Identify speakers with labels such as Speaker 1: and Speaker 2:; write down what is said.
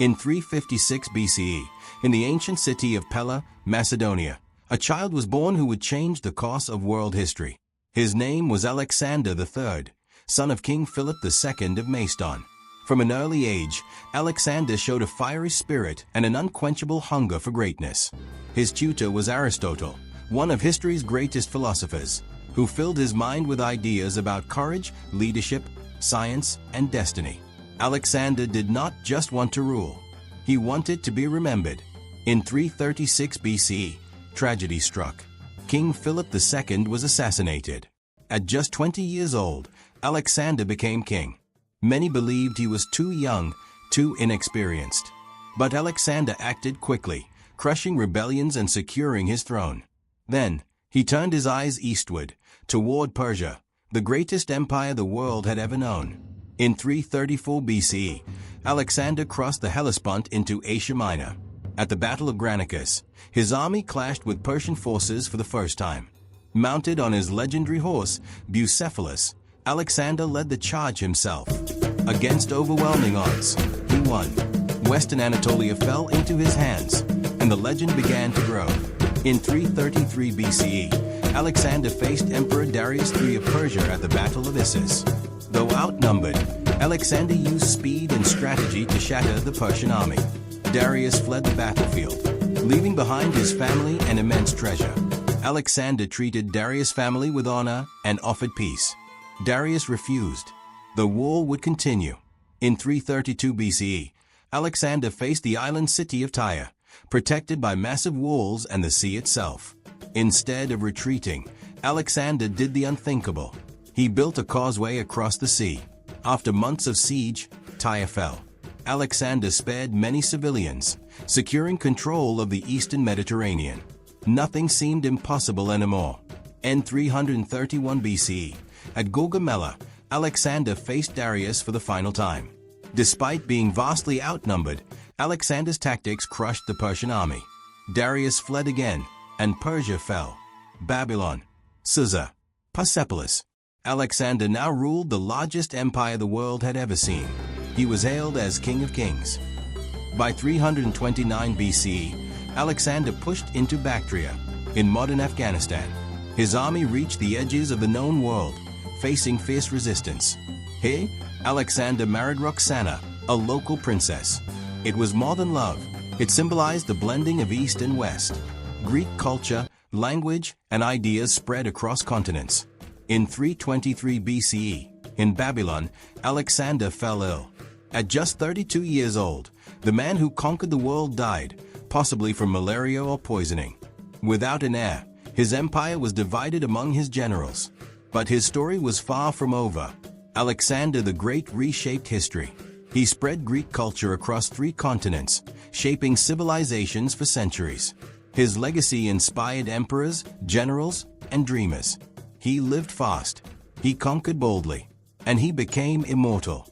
Speaker 1: In 356 BCE, in the ancient city of Pella, Macedonia, a child was born who would change the course of world history. His name was Alexander III, son of King Philip II of Macedon. From an early age, Alexander showed a fiery spirit and an unquenchable hunger for greatness. His tutor was Aristotle, one of history's greatest philosophers, who filled his mind with ideas about courage, leadership, science, and destiny. Alexander did not just want to rule. He wanted to be remembered. In 336 BCE, tragedy struck. King Philip II was assassinated. At just 20 years old, Alexander became king. Many believed he was too young, too inexperienced. But Alexander acted quickly, crushing rebellions and securing his throne. Then, he turned his eyes eastward, toward Persia, the greatest empire the world had ever known. In 334 BCE, Alexander crossed the Hellespont into Asia Minor. At the Battle of Granicus, his army clashed with Persian forces for the first time. Mounted on his legendary horse, Bucephalus, Alexander led the charge himself. Against overwhelming odds, he won. Western Anatolia fell into his hands, and the legend began to grow. In 333 BCE, Alexander faced Emperor Darius III of Persia at the Battle of Issus. Though outnumbered, Alexander used speed and strategy to shatter the Persian army. Darius fled the battlefield, leaving behind his family and immense treasure. Alexander treated Darius' family with honor and offered peace. Darius refused. The war would continue. In 332 BCE, Alexander faced the island city of Tyre, protected by massive walls and the sea itself. Instead of retreating, Alexander did the unthinkable. He built a causeway across the sea. After months of siege, Tyre fell. Alexander spared many civilians, securing control of the eastern Mediterranean. Nothing seemed impossible anymore. In 331 BCE, at Gaugamela, Alexander faced Darius for the final time. Despite being vastly outnumbered, Alexander's tactics crushed the Persian army. Darius fled again, and Persia fell. Babylon, Susa, Persepolis. Alexander now ruled the largest empire the world had ever seen. He was hailed as King of Kings. By 329 BCE, Alexander pushed into Bactria, in modern Afghanistan. His army reached the edges of the known world, facing fierce resistance. Here, Alexander married Roxana, a local princess. It was more than love. It symbolized the blending of East and West. Greek culture, language, and ideas spread across continents. In 323 BCE, in Babylon, Alexander fell ill. At just 32 years old, the man who conquered the world died, possibly from malaria or poisoning. Without an heir, his empire was divided among his generals. But his story was far from over. Alexander the Great reshaped history. He spread Greek culture across 3 continents, shaping civilizations for centuries. His legacy inspired emperors, generals, and dreamers. He lived fast, he conquered boldly, and he became immortal.